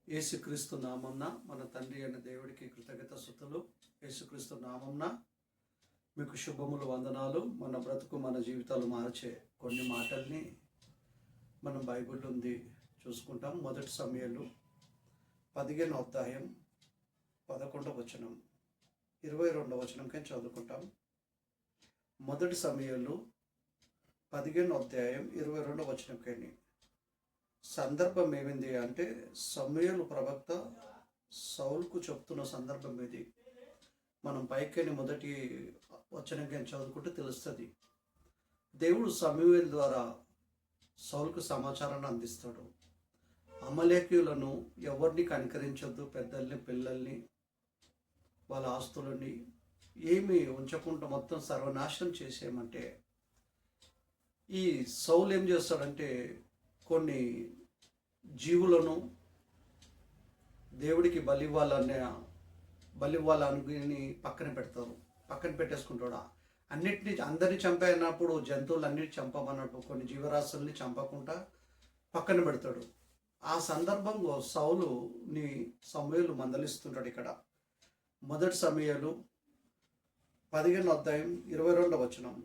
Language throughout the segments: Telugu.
యేసుక్రీస్తు నామంన మన తండ్రి అయిన దేవుడికి కృతజ్ఞతాస్తుతులు. యేసుక్రీస్తు నామంన మీకు శుభములు, వందనాలు. మన బ్రతుకు, మన జీవితాలు మార్చే కొన్ని మాటల్ని మనం బైబిల్ ఉంది చూసుకుంటాం. మొదటి సమయాలు 15వ అధ్యాయం 11వ వచనం 22వ వచనంకై చదువుకుంటాం. మొదటి సమయాలు 15వ అధ్యాయం 22వ వచనంకై సందర్భం ఏమింది అంటే, సమూయేలు ప్రవక్త సౌలుకు చెప్తున్న సందర్భం ఇది. మనం పైకని మొదటి వచనంగా చదువుకుంటే తెలుస్తుంది. దేవుడు సమూయేలు ద్వారా సౌలుకు సమాచారాన్ని అందిస్తాడు. అమలేకీయులను ఎవరిని కనికరించొద్దు, పెద్దల్ని, పిల్లల్ని, వాళ్ళ ఆస్తులని ఏమి ఉంచకుండా మొత్తం సర్వనాశనం చేసేయమంటే, ఈ సౌలు ఏం చేస్తాడంటే కొన్ని జీవులను దేవుడికి బలివ్వాలనుకుని పక్కన పెడతారు. పక్కన పెట్టేసుకుంటాడు. అందరినీ చంపేనప్పుడు జంతువులన్నిటి చంపమన్నట్టు కొన్ని జీవరాశుల్ని చంపకుండా పక్కన పెడతాడు. ఆ సందర్భంలో సౌలుని సమూయేలు మందలిస్తుంటాడు. ఇక్కడ మొదటి సమూయేలు 15వ అధ్యాయం 22వ వచనం.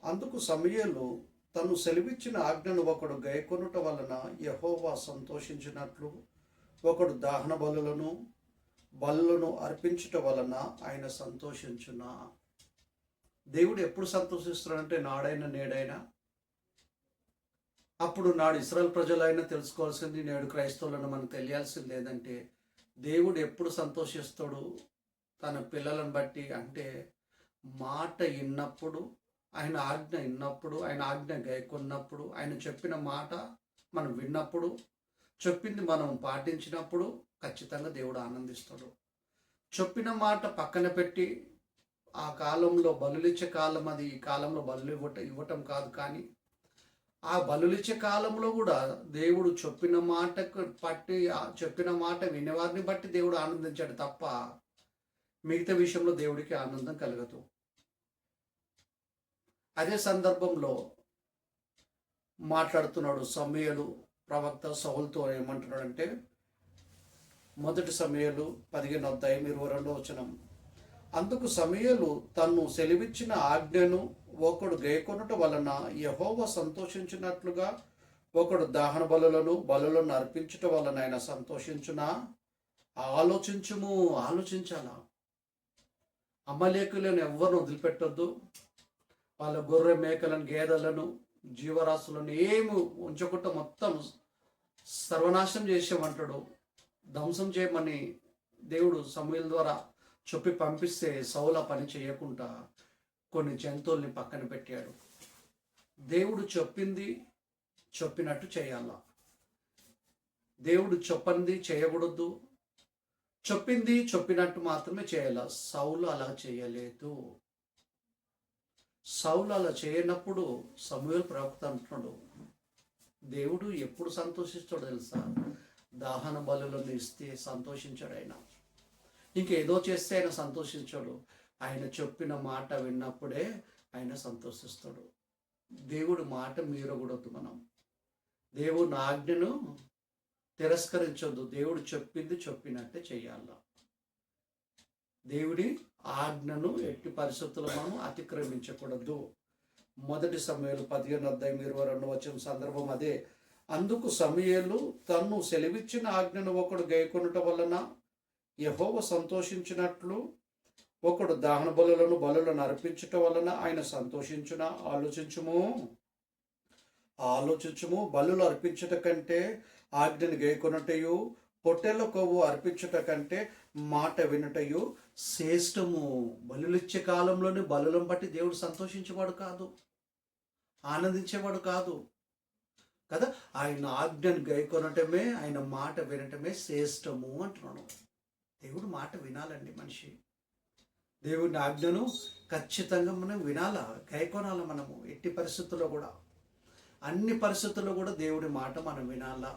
అందుకు సమూయేలు తను సెలవిచ్చిన ఆజ్ఞను ఒకడు గైకొనుట వలన యెహోవా సంతోషించినట్లు ఒకడు దహన బలులను అర్పించుట వలన ఆయన సంతోషించునా. దేవుడు ఎప్పుడు సంతోషిస్తున్నాడంటే, నాడైనా నేడైనా. అప్పుడు నాడు ఇశ్రాయేలు ప్రజలైనా తెలుసుకోవాల్సింది, నేడు క్రైస్తవులను మనకు తెలియాల్సింది లేదంటే, దేవుడు ఎప్పుడు సంతోషిస్తాడు తన పిల్లలను బట్టి అంటే, మాట విన్నప్పుడు, ఆయన ఆజ్ఞ విన్నప్పుడు, ఆయన ఆజ్ఞ గైకొన్నప్పుడు, ఆయన చెప్పిన మాట మనం విన్నప్పుడు, చెప్పింది మనం పాటించినప్పుడు ఖచ్చితంగా దేవుడు ఆనందిస్తాడు. చెప్పిన మాట పక్కన పెట్టి ఆ కాలంలో బలులిచ్చే కాలం అది, ఈ కాలంలో బలులు ఇవ్వటం కాదు. కానీ ఆ బలులిచ్చే కాలంలో కూడా దేవుడు చెప్పిన మాటకు పట్టి, చెప్పిన మాట వినేవారిని బట్టి దేవుడు ఆనందించాడు తప్ప మిగతా విషయంలో దేవుడికి ఆనందం కలగదు. అదే సందర్భంలో మాట్లాడుతున్నాడు సమూయేలు ప్రవక్త సౌలుతో. ఏమంటున్నాడంటే, మొదటి సమూయేలు 15వ అధ్యాయం 22వ వచనం. అందుకు సమూయేలు తను సెలవిచ్చిన ఆజ్ఞను ఒకడు గైకొనుట వలన యెహోవా సంతోషించినట్లుగా ఒకడు దహన బలులను అర్పించుట వలన ఆయన సంతోషించునా. ఆలోచించాలా. అమలేకులను ఎవ్వరు వదిలిపెట్టొద్దు. వాళ్ళ గొర్రె మేకలను, గేదెలను, జీవరాశులను ఏమి ఉంచకుండా మొత్తం సర్వనాశనం చేసేయమంటాడు. ధ్వంసం చేయమని దేవుడు సమూయేలు ద్వారా చెప్పి పంపిస్తే సౌలు పని చేయకుండా కొన్ని జంతువుల్ని పక్కన పెట్టాడు. దేవుడు చెప్పినట్టు చేయాల. దేవుడు చెప్పంది చేయకూడదు. చెప్పినట్టు మాత్రమే చేయాల. సౌలు అలా చేయలేదు. సౌలు అలా చేయనప్పుడు సమూయేలు ప్రవక్త అంటున్నాడు, దేవుడు ఎప్పుడు సంతోషిస్తాడో తెలుసా? దహన బలులను ఇస్తే సంతోషించాడు ఆయన. ఇంకేదో చేస్తే ఆయన సంతోషించాడు. ఆయన చెప్పిన మాట విన్నప్పుడే ఆయన సంతోషిస్తాడు. దేవుడు మాట మీరకూడదు. మనం దేవుని ఆజ్ఞను తిరస్కరించొద్దు. దేవుడు చెప్పినట్టే చెయ్యాల. దేవుడి ఆజ్ఞను ఎట్టి పరిస్థితుల్లో మనం అతిక్రమించకూడదు. మొదటి సమూయేలు 15వ అధ్యాయం 22వ వచనం సందర్భం అదే. అందుకు సమూయేలు తను సెలవిచ్చిన ఆజ్ఞను ఒకడు గైకొనుట వలన యెహోవా సంతోషించినట్లు ఒకడు దహన బలులను అర్పించుట వలన ఆయన సంతోషించున. ఆలోచించుము. బలులు అర్పించుట కంటే ఆజ్ఞను గైకొనుటయు, పొట్టేళ్ల కొవ్వు అర్పించుట కంటే మాట వినుటయు శ్రేష్టము. బలులిచ్చే కాలంలోనే బలులను బట్టి దేవుడు సంతోషించేవాడు కాదు, ఆనందించేవాడు కాదు కదా. ఆయన ఆజ్ఞను గైకొనటమే, ఆయన మాట వినటమే శ్రేష్టము అంటున్నాను. దేవుడు మాట వినాలండి మనిషి. దేవుని ఆజ్ఞను ఖచ్చితంగా మనం వినాలా, గైకొనాలా. మనము ఎట్టి పరిస్థితుల్లో కూడా, అన్ని పరిస్థితుల్లో కూడా దేవుడి మాట మనం వినాలా.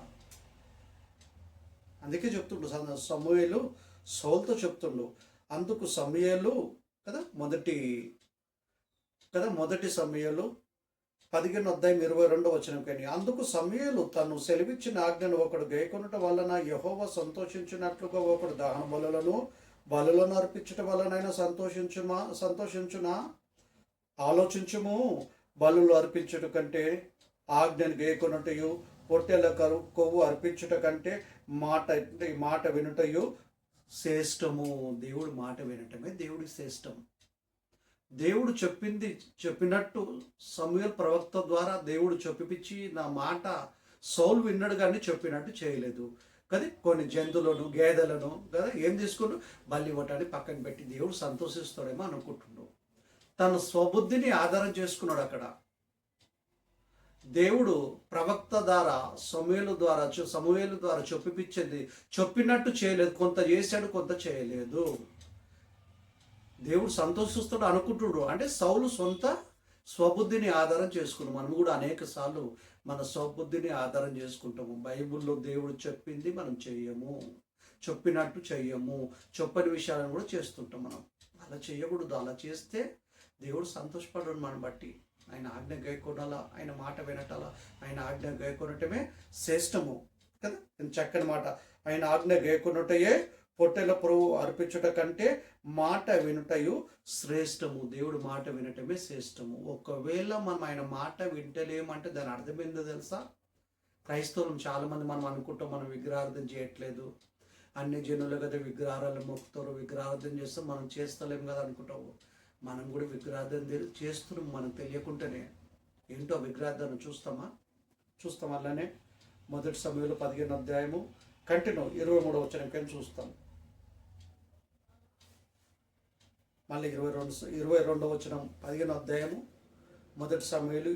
అందుకే చెప్తుండు సమూయేలు సౌలుతో చెప్తుండు. అందుకు సమూయేలు మొదటి సమూయేలు 15:22 కానీ అందుకు సమూయేలు తను సెలవిచ్చిన ఆజ్ఞను ఒకడు గైకొనుట వలన యెహోవా సంతోషించినట్లుగా ఒకడు దహన బలులను అర్పించుట వలనైనా సంతోషించునా ఆలోచించుము. బలులు అర్పించుట కంటే ఆజ్ఞను గైకొనుటయు పొట్టెల కొవ్వు అర్పించుట కంటే మాట వినుటయు శ్రేష్టము. దేవుడి మాట వినటమే దేవుడికి శ్రేష్టం. దేవుడు చెప్పినట్టు సమూయేలు ప్రవక్త ద్వారా దేవుడు చెప్పిపించి నా మాట సౌలు విన్నాడు కానీ చెప్పినట్టు చేయలేదు కదా. కొన్ని జంతువులను గేదెలను కదా ఏం తీసుకుని బలి ఇవ్వటాన్ని పక్కన పెట్టి దేవుడు సంతోషిస్తాడేమో అనుకుంటున్నాడు. తన స్వబుద్ధిని ఆధారం చేసుకున్నాడు అక్కడ. దేవుడు ప్రవక్త ద్వారా సమూయేలు ద్వారా చెప్పినట్టు చేయలేదు. కొంత చేశాడు, కొంత చేయలేదు. దేవుడు సంతోషిస్తాడు అనుకుంటుడు అంటే సౌలు సొంత స్వబుద్ధిని ఆధారం చేసుకున్నాం. మనం కూడా అనేక సార్లు మన స్వబుద్ధిని ఆధారం చేసుకుంటాము. బైబిల్లో దేవుడు చెప్పింది మనం చెయ్యము, చెప్పినట్టు చెయ్యము, చెప్పని విషయాలను కూడా చేస్తుంటాం. మనం అలా చేయకూడదు. అలా చేస్తే దేవుడు సంతోషపడడు. మనం బట్టి ఆయన ఆజ్ఞ గైకొనాలా, ఆయన మాట వినటాలా. ఆయన ఆజ్ఞ గైకొనటమే శ్రేష్టము కదా. చక్కని మాట. ఆయన ఆజ్ఞ గైకొనుటయే పొట్టెల పురుగు అర్పించుట కంటే మాట వినుటయు శ్రేష్టము. దేవుడు మాట వినటమే శ్రేష్టము. ఒకవేళ మనం ఆయన మాట వింటలేమంటే దాని అర్థం ఏందో తెలుసా? క్రైస్తవులు చాలామంది మనం అనుకుంటాం మనం విగ్రహార్థం చేయట్లేదు, అన్ని జనులు కదా విగ్రహాలను మొక్కుతారు, విగ్రహార్థం చేస్తాం, మనం చేస్తలేం కదా అనుకుంటాము. మనం కూడా విగ్రహార్థం చేస్తున్నాం మనకు తెలియకుండానే. ఏంటో విగ్రహార్థాన్ని చూస్తాం. అలానే 1 సమూయేలు 15 కంటిన్యూ 23 కానీ చూస్తాం. మళ్ళీ 22 15 1 సమూయేలు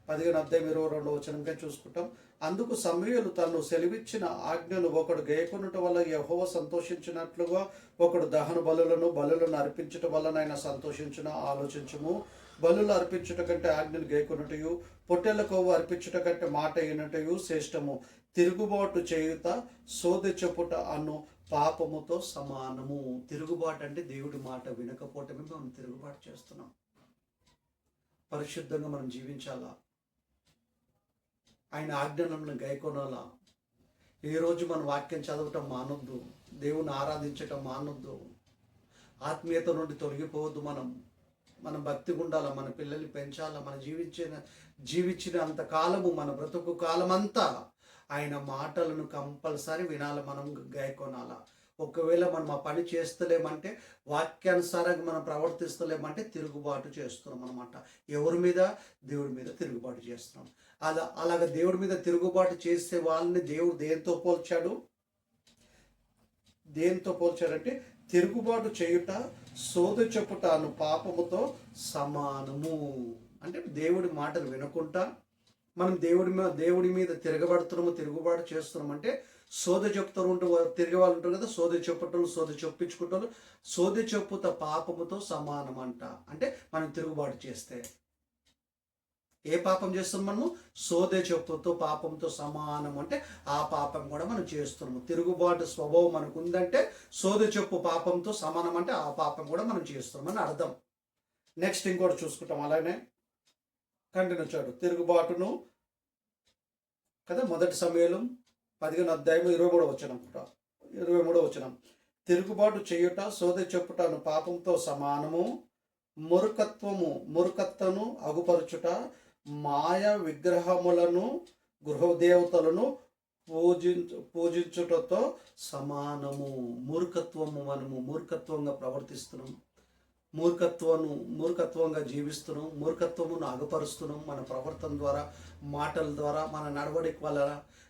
15 కానీ చూసుకుంటాం. అందుకు సమూయేలు తను సెలవిచ్చిన ఆజ్ఞను ఒకడు గైకొనుట వల్ల యెహోవా సంతోషించినట్లుగా ఒకడు దహన బలులను అర్పించుట వలన ఆయన సంతోషించిన ఆలోచించుము. బలులు అర్పించుట కంటే ఆజ్ఞను గైకొనుటయు పొట్టెల కొవ్వు అర్పించుట కంటే మాట అయినటయు శ్రేష్టము. తిరుగుబాటు చేయుట సోదె చెప్పుట అను పాపముతో సమానము. తిరుగుబాటు అంటే దేవుడి మాట వినకపోవటమే మనం తిరుగుబాటు చేస్తున్నాం. పరిశుద్ధంగా మనం జీవించాలా, ఆయన ఆజ్ఞలను గైకొనాలా. ఈరోజు మన వాక్యం చదవటం మానొద్దు, దేవుని ఆరాధించటం మానొద్దు, ఆత్మీయత నుండి తొలగిపోవద్దు. మనం భక్తిగా ఉండాలా, మన పిల్లల్ని పెంచాలా. మన జీవించిన అంతకాలము మన బ్రతుకు కాలమంతా ఆయన మాటలను కంపల్సరీ వినాలి, మనం గైకొనాలా. ఒకవేళ మనం ఆ పని చేస్తలేమంటే, వాక్యానుసారంగా మనం ప్రవర్తిస్తలేమంటే తిరుగుబాటు చేస్తున్నాం అన్నమాట. ఎవరి మీద? దేవుడి మీద తిరుగుబాటు చేస్తున్నాం. అలాగ దేవుడి మీద తిరుగుబాటు చేసే వాళ్ళని దేవుడు దేంతో పోల్చాడంటే తిరుగుబాటు చేయుట సోదె చెప్పుట అను పాపముతో సమానము. అంటే దేవుడి మాటలు వినకుండా మనం దేవుడి మీద తిరుగుబాటు చేస్తున్నాం అంటే సోదె చెప్తారు తిరిగే వాళ్ళు ఉంటారు కదా, సోదె చెప్పించుకుంటారు. సోదె చెప్పుత పాపముతో సమానం అంటే మనం తిరుగుబాటు చేస్తే ఏ పాపం చేస్తున్నాం? మనము సోదె చెప్పుతో పాపంతో సమానం అంటే ఆ పాపం కూడా మనం చేస్తున్నాము. తిరుగుబాటు స్వభావం మనకు ఉందంటే సోదె చెప్పు పాపంతో సమానం అంటే ఆ పాపం కూడా మనం చేస్తున్నామని అర్థం. నెక్స్ట్ ఇంకోటి చూసుకుంటాం. అలానే కంటిన్యూ వచ్చాడు తిరుగుబాటును కదా. 1 సమూయేలు 15 23 తిరుగుబాటు చేయుట సోదె చెప్పుటను పాపంతో సమానము. మూర్ఖత్వను అగుపరచుట మాయ విగ్రహములను గృహదేవతలను పూజించుటతో సమానము. మనము మూర్ఖత్వంగా ప్రవర్తిస్తున్నాం, మూర్ఖత్వంగా జీవిస్తున్నాం, మూర్ఖత్వమును అగపరుస్తున్నాం. మన ప్రవర్తన ద్వారా, మాటల ద్వారా, మన నడవడిక వల్ల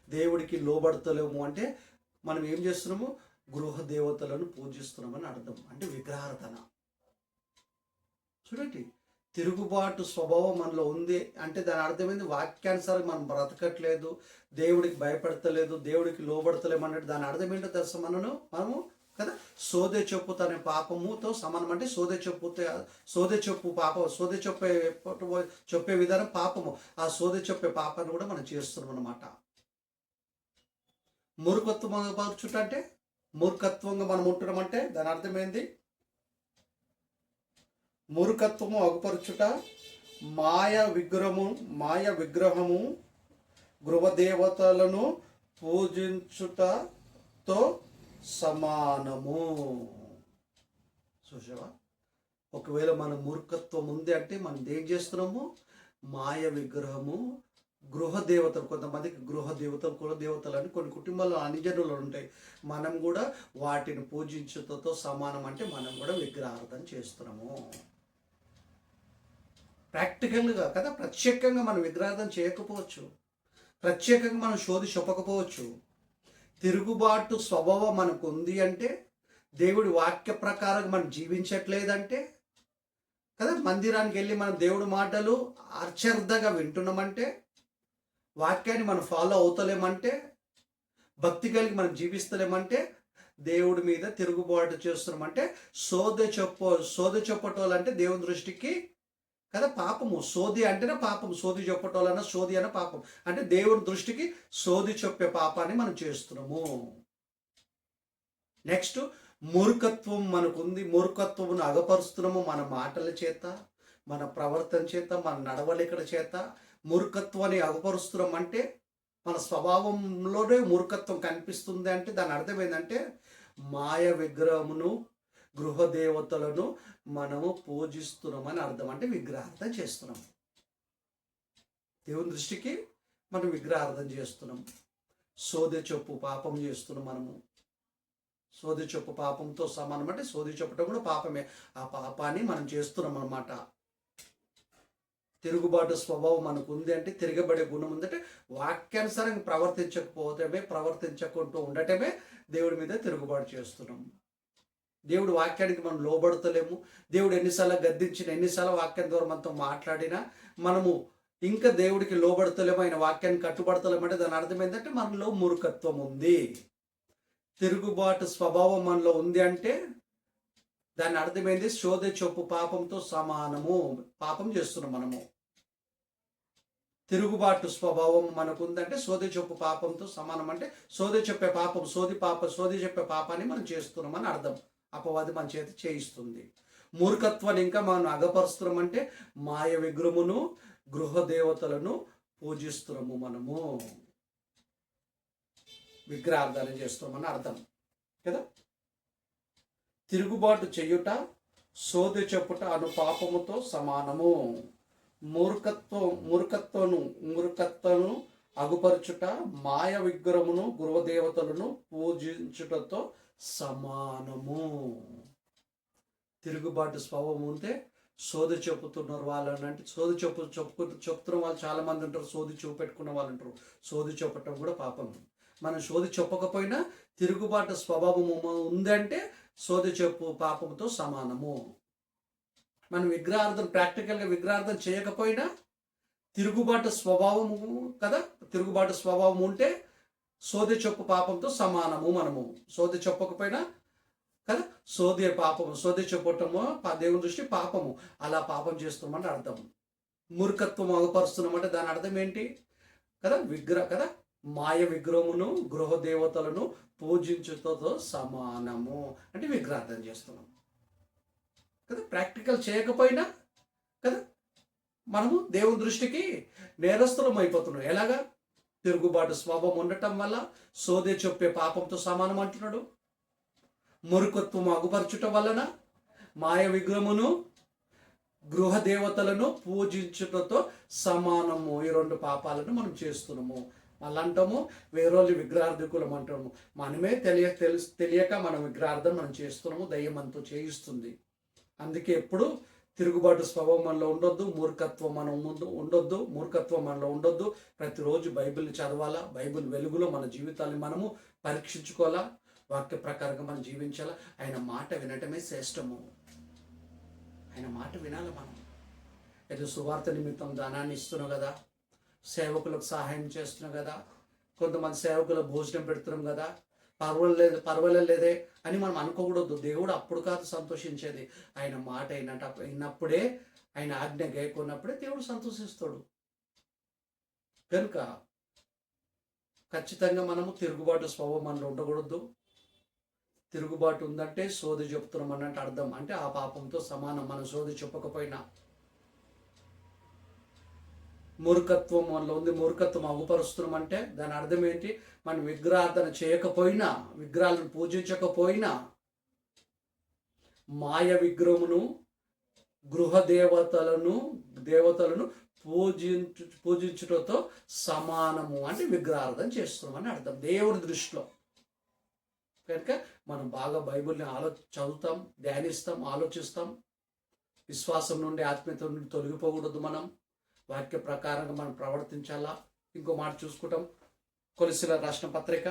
దేవుడికి లోబడతలేము అంటే మనం ఏం చేస్తున్నాము? గృహ దేవతలను పూజిస్తున్నామని అర్థం. అంటే విగ్రహారాధన. చూడండి, తిరుగుబాటు స్వభావం మనలో ఉంది అంటే దాని అర్థమైంది వాక్యానుసారం మనం బ్రతకట్లేదు, దేవుడికి భయపడతలేదు, దేవుడికి లోబడతలేము అంటే దాని అర్థం ఏంటో తెలుసా? మనము కదా సోదె చెప్పు తన పాపముతో సమానం అంటే చెప్పే విధానం పాపము. ఆ సోదె చెప్పే పాపాన్ని కూడా మనం చేస్తున్నాం అన్నమాట. మూర్ఖత్వం పరచుట అంటే మూర్ఖత్వంగా మనం ఉంటున్నాం అంటే దాని అర్థమైంది మూర్ఖత్వము అగుపరచుట మాయ విగ్రహము గృహదేవతలను పూజించుటతో సమానము. చూసావా, ఒకవేళ మన మూర్ఖత్వం ఉంది అంటే మనం ఏం చేస్తున్నాము? మాయ విగ్రహము గృహదేవతలు, కొంతమందికి గృహదేవతలు కులదేవతలు అని కొన్ని కుటుంబాల్లో అనిజనులు ఉంటాయి. మనం కూడా వాటిని పూజించుటతో సమానం అంటే మనం కూడా విగ్రహార్థన చేస్తున్నాము. ప్రాక్టికల్గా కదా, ప్రత్యేకంగా మనం విగ్రహార్థన చేయకపోవచ్చు, ప్రత్యేకంగా మనం శోధి చెప్పకపోవచ్చు. తిరుగుబాటు స్వభావం మనకు ఉంది అంటే, దేవుడి వాక్య ప్రకారం మనం జీవించట్లేదంటే కదా, మందిరానికి వెళ్ళి మనం దేవుడి మాటలు అర్చర్ధగా వింటున్నామంటే, వాక్యాన్ని మనం ఫాలో అవుతలేమంటే, భక్తి కలిగి మనం జీవిస్తలేమంటే, దేవుడి మీద తిరుగుబాటు చేస్తున్నామంటే, సోది చెప్పటోళ్ళంటే దేవుని దృష్టికి కదా పాపము. సోది అంటేనే పాపం. సోది చెప్పటోళ్ళన్నా సోది అన్న పాపం. అంటే దేవుని దృష్టికి సోది చెప్పే పాపాన్ని మనం చేస్తున్నాము. నెక్స్ట్, మూర్ఖత్వం మనకుంది. మూర్ఖత్వమును అగపరుస్తున్నాము మన మాటల చేత, మన ప్రవర్తన చేత, మన నడవలికల చేత మూర్ఖత్వాన్ని అగపరుస్తున్నాం. అంటే మన స్వభావంలోనే మూర్ఖత్వం కనిపిస్తుంది అంటే దాని అర్థం ఏంటంటే, మాయ విగ్రహమును గృహదేవతలను మనము పూజిస్తున్నామని అర్థం. అంటే విగ్రహార్థం చేస్తున్నాం. దేవుని దృష్టికి మనం విగ్రహార్థం చేస్తున్నాం. సోదె చొప్పు పాపం చేస్తున్నాం. మనము సోది చెప్పు పాపంతో సమానం. అంటే సోది చెప్పటం కూడా పాపమే. ఆ పాపాన్ని మనం చేస్తున్నాం అన్నమాట. తిరుగుబాటు స్వభావం మనకు ఉంది అంటే, తిరగబడే గుణం ఉందంటే, వాక్యానుసారంగా ప్రవర్తించకుంటూ ఉండటమే దేవుడి మీద తిరుగుబాటు చేస్తున్నాం. దేవుడు వాక్యానికి మనం లోబడతలేము. దేవుడు ఎన్నిసార్లు గద్దించిన, ఎన్నిసార్లు వాక్యం ద్వారా మనతో మాట్లాడినా మనము ఇంకా దేవుడికి లోబడతలేము, ఆయన వాక్యాన్ని కట్టుబడతలేము. అంటే దాని అర్థం ఏంటంటే మనలో మూర్ఖత్వం ఉంది. తిరుగుబాటు స్వభావం మనలో ఉంది అంటే దాని అర్థమైంది శోధ చొప్పు పాపంతో సమానము. పాపం చేస్తున్నాం మనము. తిరుగుబాటు స్వభావం మనకు ఉందంటే సోది చెప్పు పాపంతో సమానం. అంటే సోది చెప్పే పాపం, సోది చెప్పే పాపాన్ని మనం చేస్తున్నామని అర్థం. అపవాది మన చేతి చేయిస్తుంది. మూర్ఖత్వాన్ని ఇంకా మనం అగపరుస్తున్నామంటే మాయ విగ్రహమును గృహదేవతలను పూజిస్తున్నాము. మనము విగ్రహార్థాలు చేస్తున్నామని అర్థం కదా. తిరుగుబాటు చెయ్యుట, సోది చెప్పుట అను పాపముతో సమానము. మూర్ఖత్వను అగుపరచుట మాయ విగ్రహమును గృహదేవతలను పూజించుటతో సమానము. తిరుగుబాటు స్వభావం ఉంటే సోది చెప్పుతున్నారు వాళ్ళని అంటే, సోది చెప్తున్న వాళ్ళు చాలా మంది ఉంటారు. సోది చూపెట్టుకున్న వాళ్ళు ఉంటారు. సోది చెప్పటం కూడా పాపం. మనం సోది చెప్పకపోయినా తిరుగుబాటు స్వభావము ఉందంటే సోది చెప్పు పాపంతో సమానము. మనం విగ్రహార్థం ప్రాక్టికల్గా విగ్రహార్థం చేయకపోయినా తిరుగుబాటు స్వభావము కదా, తిరుగుబాటు స్వభావం ఉంటే సోది చెప్పు పాపంతో సమానము. మనము సోది చెప్పకపోయినా కదా, సోది పాపము, సోది చెప్పటము దేవుని దృష్టి పాపము. అలా పాపం చేస్తున్నామని అర్థం. మూర్ఖత్వం అగపరుస్తున్నామంటే దాని అర్థం ఏంటి కదా, కదా మాయ విగ్రహమును గృహదేవతలను పూజించుతో సమానము. అంటే విగ్రహార్థం చేస్తున్నాం కదా. ప్రాక్టికల్ చేయకపోయినా కదా మనము దేవుని దృష్టికి నేరస్తులం అయిపోతున్నాం. ఎలాగా? తిరుగుబాటు స్వభావం ఉండటం వల్ల సోదే చెప్పే పాపంతో సమానం అంటున్నాడు. మూర్ఖత్వం అగుపరచుట వలన మాయ విగ్రహమును గృహదేవతలను పూజించుటతో సమానము. ఈ రెండు పాపాలను మనం చేస్తున్నాము. మళ్ళీ అంటాము వేరోళ్ళు విగ్రహార్థకులం అంటాము. మనమే తెలియక మనం విగ్రహార్థం మనం చేస్తున్నాము. దయ్యం మనతో చేయిస్తుంది. అందుకే ఎప్పుడు తిరుగుబాటు స్వభావం మనలో ఉండొద్దు, మూర్ఖత్వం మనలో ఉండొద్దు. ప్రతిరోజు బైబిల్ చదవాలా, బైబిల్ వెలుగులో మన జీవితాన్ని మనము పరీక్షించుకోవాలా, వాక్య ప్రకారంగా మనం జీవించాలా. ఆయన మాట వినటమే శ్రేష్టము. ఆయన మాట వినాలి మనం. ఏదో సువార్త నిమిత్తం దానాన్ని ఇస్తున్నాం కదా, సేవకులకు సహాయం చేస్తున్నాం కదా, కొంతమంది సేవకులకు భోజనం పెడుతున్నాం కదా, పర్వాలేదే అని మనం అనుకోకూడదు. దేవుడు అప్పుడు కాదు సంతోషించేది, ఆయన మాట అయినప్పుడే, ఆయన ఆజ్ఞ గైకొన్నప్పుడే దేవుడు సంతోషిస్తాడు. కనుక ఖచ్చితంగా మనము తిరుగుబాటు స్వభావం మనలో ఉండకూడదు. తిరుగుబాటు ఉందంటే సోది చెప్తున్నాం అన్నట్టు అర్థం. అంటే ఆ పాపంతో సమానం మనం సోది చెప్పకపోయినా. మూర్ఖత్వం మనలో ఉంది. మూర్ఖత్వం అగుపరుస్తున్నాం అంటే దాని అర్థం ఏంటి? మనం విగ్రహార్థన చేయకపోయినా, విగ్రహాలను పూజించకపోయినా, మాయ విగ్రహమును, గృహ దేవతలను పూజించుటతో సమానము అంటే విగ్రహార్థన చేస్తున్నాం అని అర్థం దేవుడి దృష్టిలో. కనుక మనం బాగా బైబిల్ని చదువుతాం, ధ్యానిస్తాం, ఆలోచిస్తాం. విశ్వాసం నుండి, ఆత్మీయత నుండి తొలగిపోకూడదు. మనం వాక్య ప్రకారంగా మనం ప్రవర్తించాలా. ఇంకో మాట చూసుకుంటాం. కొలస్సీయులకు రాసిన పత్రిక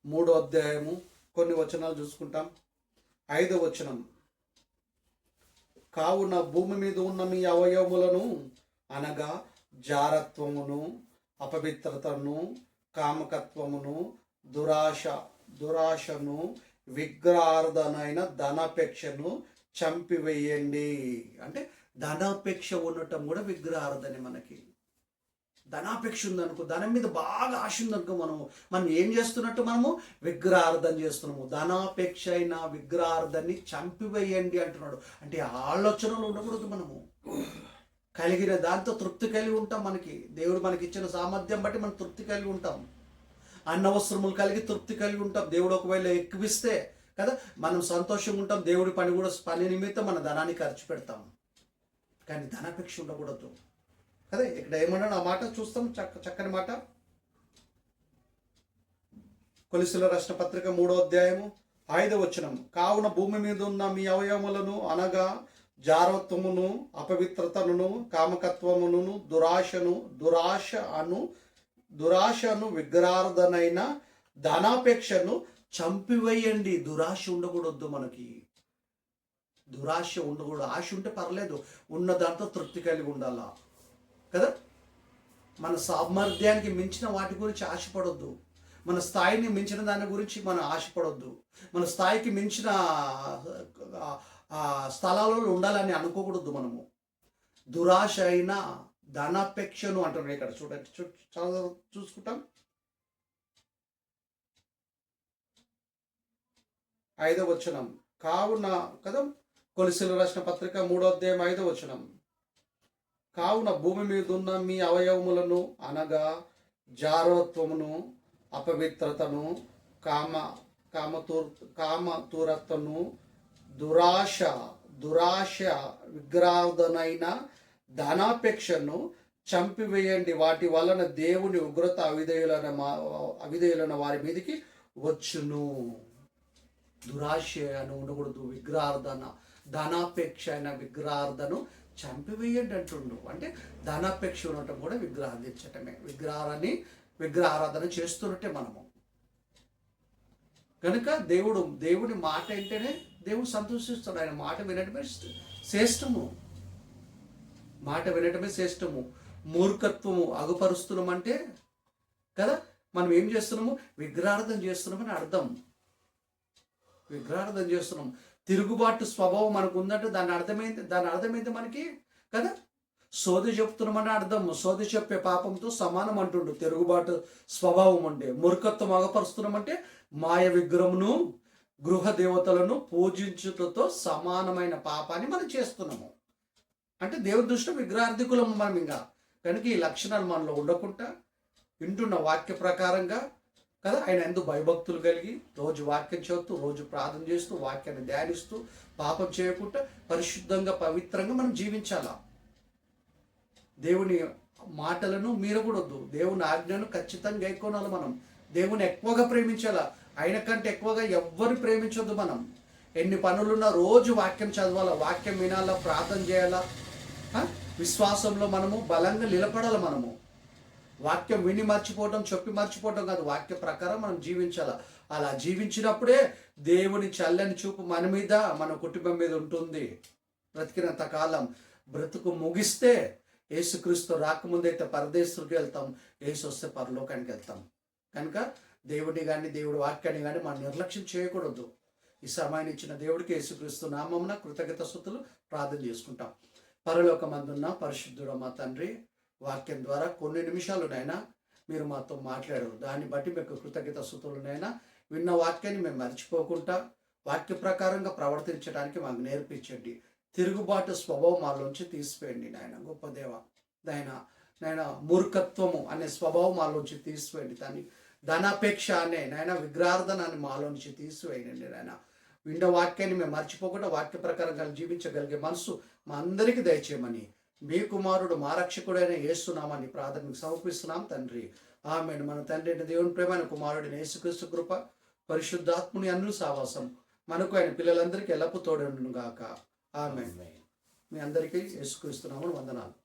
3వ అధ్యాయము కొన్ని వచనాలు చూసుకుంటాం. 5వ వచనం, కావున భూమి మీద ఉన్న మీ అవయవములను అనగా జారత్వమును, అపవిత్రతను, కామకత్వమును, దురాశను, విగ్రహార్థనైన ధనాపేక్షను చంపివేయండి. అంటే ధనాపేక్ష ఉండటం కూడా విగ్రహార్థనే. మనకి ధనాపేక్ష ఉందనుకో, ధనం మీద బాగా ఆశ ఉందనుకో, మనం ఏం చేస్తున్నట్టు? మనము విగ్రహార్థం చేస్తున్నాము. ధనాపేక్ష అయిన విగ్రహార్థాన్ని చంపివేయండి అంటున్నాడు. అంటే ఆలోచనలు ఉండకూడదు. మనము కలిగిన దాంతో తృప్తి కలిగి ఉంటాం. దేవుడు మనకి ఇచ్చిన సామర్థ్యం బట్టి మనం తృప్తి కలిగి ఉంటాం. అన్నవసరములు కలిగి తృప్తి కలిగి ఉంటాం. దేవుడు ఒకవేళ ఎక్కువిస్తే కదా మనం సంతోషంగా ఉంటాం. దేవుడి పని నిమిత్తం మన ధనాన్ని ఖర్చు పెడతాం. కానీ ధనాపేక్ష ఉండకూడదు కదా. ఇక్కడ ఏమన్నా ఆ మాట చూస్తాం, చక్కని మాట. కొలస్సీయులకు రాసిన పత్రిక 3వ అధ్యాయము 5వ వచనం, కావున భూమి మీద ఉన్న మీ అవయవములను అనగా జారత్వమును, అపవిత్రతను, కామకత్వమును, దురాశను, విగ్రహార్థనైన ధనాపేక్షను చంపివేయండి. దురాశ ఉండకూడదు. మనకి దురాశ ఉండకూడదు. ఆశ ఉంటే పర్లేదు, ఉన్న దాంతో తృప్తి కలిగి ఉండాలా కదా. మన సామర్థ్యానికి మించిన వాటి గురించి ఆశపడొద్దు. మన స్థాయిని మించిన దాని గురించి మనం ఆశపడొద్దు. మన స్థాయికి మించిన స్థలాలలో ఉండాలని అనుకోకూడదు. మనము దురాశ అయిన ధనాపేక్షను అంటున్నాడు ఇక్కడ. చూడండి, చూసుకుంటాం. 5వ వచనం, కావున కదా, కొలస్సీయులకు రాసిన పత్రిక 3వ అధ్యాయం 5వ వచనం, కావున భూమి మీద ఉన్న మీ అవయవములను అనగా జారత్వమును, అపవిత్రతను, కామతూరతను, దురాశ విగ్రహార్థనైన ధనాపేక్షను చంపివేయండి. వాటి వలన దేవుని ఉగ్రత అవిధేయులైన వారి మీదకి వచ్చును. దురాశ అని ఉండకూడదు. విగ్రహార్థన, ధనాపేక్ష అయిన విగ్రహార్థను చంపివేయండి అంటుండు. అంటే ధనాపేక్ష ఉండటం కూడా విగ్రహార్థించటమే. విగ్రహారాధన చేస్తున్నట్టే మనము. కనుక దేవుడి మాట ఏంటనే దేవుడు సంతోషిస్తాడు. ఆయన మాట వినటమే శ్రేష్టము. మూర్ఖత్వము అగుపరుస్తున్నామంటే కదా మనం ఏం చేస్తున్నాము? విగ్రహార్థం చేస్తున్నామని అర్థం. విగ్రహార్థం చేస్తున్నాం. తిరుగుబాటు స్వభావం మనకు ఉందంటే దాని అర్థమైంది మనకి కదా. సోది చెప్తున్నామని అర్థం. సోది చెప్పే పాపంతో సమానం అంటుండు. తిరుగుబాటు స్వభావం అంటే మూర్ఖత్వం అగపరుస్తున్నామంటే మాయ విగ్రహమును, గృహ దేవతలను పూజించుటతో సమానమైన పాపాన్ని మనం చేస్తున్నాము. అంటే దేవుని దృష్టిలో విగ్రహార్థికులము మనం. ఇంకా కనుక ఈ లక్షణాలు మనలో ఉండకుండా వింటున్న వాక్య ప్రకారంగా కదా ఆయన ఎందుకు భయభక్తులు కలిగి రోజు వాక్యం చదువుతూ, రోజు ప్రార్థన చేస్తూ, వాక్యాన్ని ధ్యానిస్తూ, పాపం చేయకుండా పరిశుద్ధంగా పవిత్రంగా మనం జీవించాలా. దేవుని మాటలను మీరకూడదు. దేవుని ఆజ్ఞను ఖచ్చితంగా గైకొనాలి. మనం దేవుని ఎక్కువగా ప్రేమించాలా. ఆయన కంటే ఎక్కువగా ఎవ్వరు ప్రేమించొద్దు. మనం ఎన్ని పనులున్నా రోజు వాక్యం చదవాలా, వాక్యం వినాలా, ప్రార్థన చేయాలా. విశ్వాసంలో మనము బలంగా నిలబడాలి. మనము వాక్యం విని మర్చిపోవటం, చెప్పి మర్చిపోవటం కాదు. వాక్య ప్రకారం మనం జీవించాలా. అలా జీవించినప్పుడే దేవుని చల్లని చూపు మన మీద, మన కుటుంబం మీద ఉంటుంది. బ్రతికినంత కాలం బ్రతుకు ముగిస్తే యేసుక్రీస్తు రాకముందైతే పరదేశులకు వెళ్తాం, యేసు వస్తే పరలోకానికి వెళ్తాం. కనుక దేవుడిని కానీ దేవుడి వాక్యాన్ని కానీ మనం నిర్లక్ష్యం చేయకూడదు. ఈ సమయాన్ని ఇచ్చిన దేవుడికి యేసుక్రీస్తు నామమున కృతజ్ఞత స్తుతులు ప్రార్థన చేసుకుంటాం. పరలోకమందున్న పరిశుద్ధుడు మా తండ్రి, వాక్యం ద్వారా కొన్ని నిమిషాలునైనా మీరు మాతో మాట్లాడారు. దాన్ని బట్టి మీకు కృతజ్ఞత స్తుతులునైనా. విన్న వాక్యాన్ని మేము మర్చిపోకుండా వాక్య ప్రకారంగా ప్రవర్తించడానికి మాకు నేర్పించండి. తిరుగుబాటు స్వభావం మాలోంచి తీసివేయండి నాయన. గొప్ప దేవ నాయన, నాయన మూర్ఖత్వము అనే స్వభావం మాలోంచి తీసివేయండి. దాన్ని ధనాపేక్ష అనే నాయన విగ్రహార్థనాన్ని మాలోంచి తీసివేయండి నాయన. విండ వాక్యాన్ని మేము మర్చిపోకుండా వాక్య ప్రకారంగా జీవించగలిగే మనసు మా అందరికీ దయచేయమని మీ కుమారుడు మా రక్షకుడైన యేసునామాన్ని ప్రార్థనకు సమర్పిస్తున్నాం తండ్రి. ఆమేన్. మన తండ్రి అయిన దేవుని ప్రేమ, కుమారుడైన యేసుక్రీస్తు కృప, పరిశుద్ధాత్ముని అన్ను సావాసం మనకు ఆయన పిల్లలందరికీ ఎల్లప్పుడూ తోడును గాక. ఆమేన్. మీ అందరికీ యేసుక్రీస్తు నామమున వందనాలు.